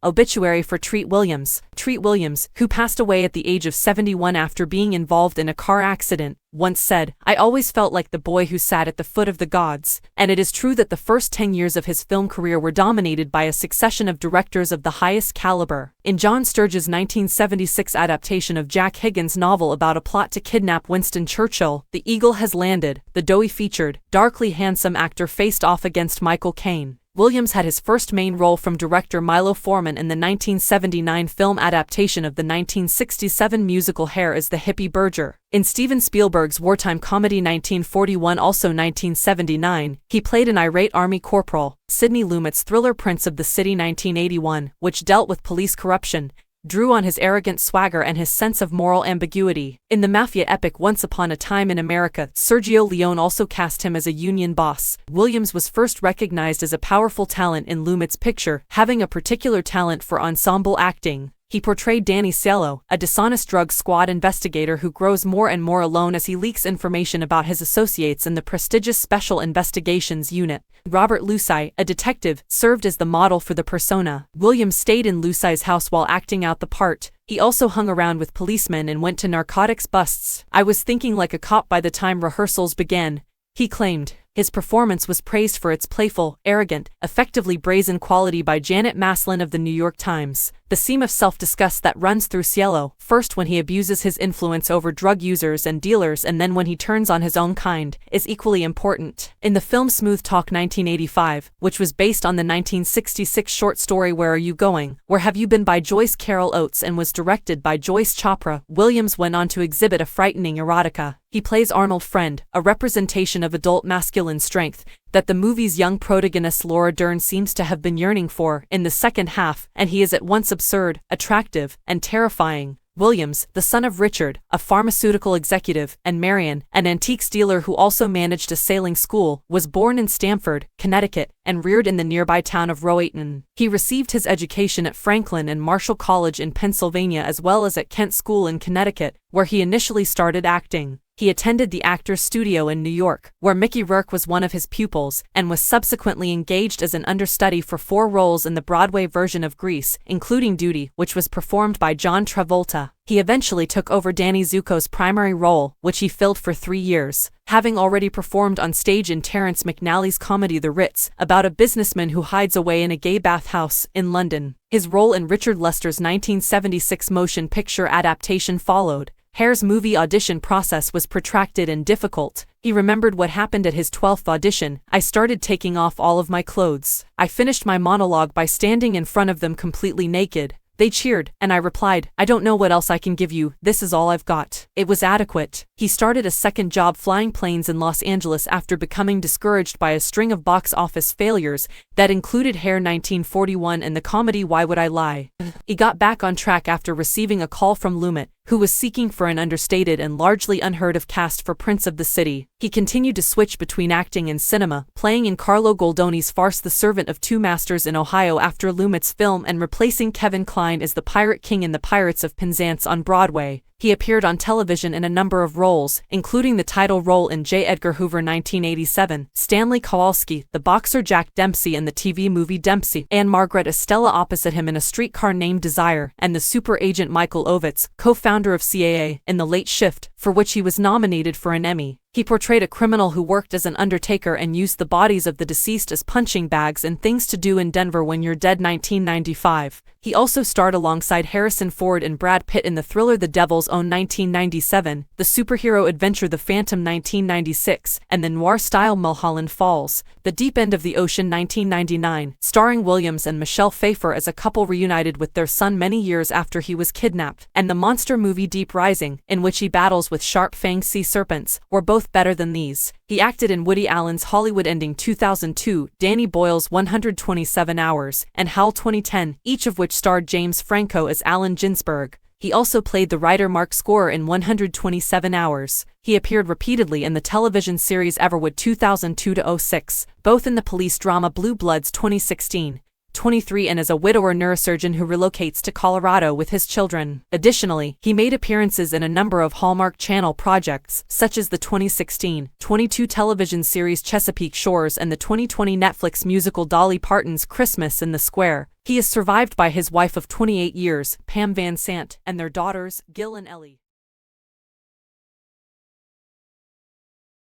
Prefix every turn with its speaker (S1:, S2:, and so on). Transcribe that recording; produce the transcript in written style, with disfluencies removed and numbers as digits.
S1: Obituary for Treat Williams. Treat Williams, who passed away at the age of 71 after being involved in a car accident, once said, "I always felt like the boy who sat at the foot of the gods." And it is true that the first 10 years of his film career were dominated by a succession of directors of the highest caliber. In John Sturges' 1976 adaptation of Jack Higgins' novel about a plot to kidnap Winston Churchill, The Eagle Has Landed, the doughy featured, darkly handsome actor faced off against Michael Caine. Williams had his first main role from director Milo Forman in the 1979 film adaptation of the 1967 musical Hair is the Hippie Burger. In Steven Spielberg's wartime comedy 1941, also 1979, he played an irate army corporal. Sidney Lumet's thriller Prince of the City 1981, which dealt with police corruption, drew on his arrogant swagger and his sense of moral ambiguity. In the mafia epic Once Upon a Time in America, Sergio Leone also cast him as a union boss. Williams was first recognized as a powerful talent in Lumet's picture, having a particular talent for ensemble acting. He portrayed Danny Cielo, a dishonest drug squad investigator who grows more and more alone as he leaks information about his associates in the prestigious Special Investigations Unit. Robert Lucy, a detective, served as the model for the persona. Williams stayed in Lucy's house while acting out the part. He also hung around with policemen and went to narcotics busts. "I was thinking like a cop by the time rehearsals began," he claimed. His performance was praised for its playful, arrogant, effectively brazen quality by Janet Maslin of the New York Times. The seam of self-disgust that runs through Cielo, first when he abuses his influence over drug users and dealers and then when he turns on his own kind, is equally important. In the film Smooth Talk 1985, which was based on the 1966 short story Where Are You Going? Where Have You Been by Joyce Carol Oates and was directed by Joyce Chopra, Williams went on to exhibit a frightening erotica. He plays Arnold Friend, a representation of adult masculine strength that the movie's young protagonist Laura Dern seems to have been yearning for in the second half, and he is at once absurd, attractive, and terrifying. Williams, the son of Richard, a pharmaceutical executive, and Marion, an antiques dealer who also managed a sailing school, was born in Stamford, Connecticut, and reared in the nearby town of Rowayton. He received his education at Franklin and Marshall College in Pennsylvania as well as at Kent School in Connecticut, where he initially started acting. He attended the Actors Studio in New York, where Mickey Rourke was one of his pupils, and was subsequently engaged as an understudy for 4 roles in the Broadway version of Grease, including Duty, which was performed by John Travolta. He eventually took over Danny Zuko's primary role, which he filled for 3 years, having already performed on stage in Terence McNally's comedy The Ritz, about a businessman who hides away in a gay bathhouse in London. His role in Richard Lester's 1976 motion picture adaptation followed. Hare's movie audition process was protracted and difficult. He remembered what happened at his 12th audition. "I started taking off all of my clothes. I finished my monologue by standing in front of them completely naked. They cheered, and I replied, 'I don't know what else I can give you, this is all I've got.' It was adequate." He started a second job flying planes in Los Angeles after becoming discouraged by a string of box office failures that included Hair 1941 and the comedy Why Would I Lie? He got back on track after receiving a call from Lumet, who was seeking for an understated and largely unheard of cast for Prince of the City. He continued to switch between acting and cinema, playing in Carlo Goldoni's farce The Servant of Two Masters in Ohio after Lumet's film and replacing Kevin Kline as the Pirate King in The Pirates of Penzance on Broadway. He appeared on television in a number of roles, including the title role in J. Edgar Hoover 1987, Stanley Kowalski, the boxer Jack Dempsey in the TV movie Dempsey, and Margaret Estella opposite him in A Streetcar Named Desire, and the super agent Michael Ovitz, co-founder of CAA, in The Late Shift, for which he was nominated for an Emmy. He portrayed a criminal who worked as an undertaker and used the bodies of the deceased as punching bags in Things to Do in Denver When You're Dead 1995. He also starred alongside Harrison Ford and Brad Pitt in the thriller The Devil's Own 1997, the superhero adventure The Phantom 1996, and the noir-style Mulholland Falls, The Deep End of the Ocean 1999, starring Williams and Michelle Pfeiffer as a couple reunited with their son many years after he was kidnapped, and the monster movie Deep Rising, in which he battles with sharp-fanged sea serpents, were both better than these. He acted in Woody Allen's Hollywood Ending 2002, Danny Boyle's 127 Hours, and Howl 2010, each of which starred James Franco as Allen Ginsberg. He also played the writer Mark Scorer in 127 Hours. He appeared repeatedly in the television series Everwood 2002-06, both in the police drama Blue Bloods 2016. 23 and as a widower neurosurgeon who relocates to Colorado with his children. Additionally, he made appearances in a number of Hallmark Channel projects, such as the 2016-22 television series Chesapeake Shores and the 2020 Netflix musical Dolly Parton's Christmas in the Square. He is survived by his wife of 28 years, Pam Van Sant, and their daughters, Gil and Ellie.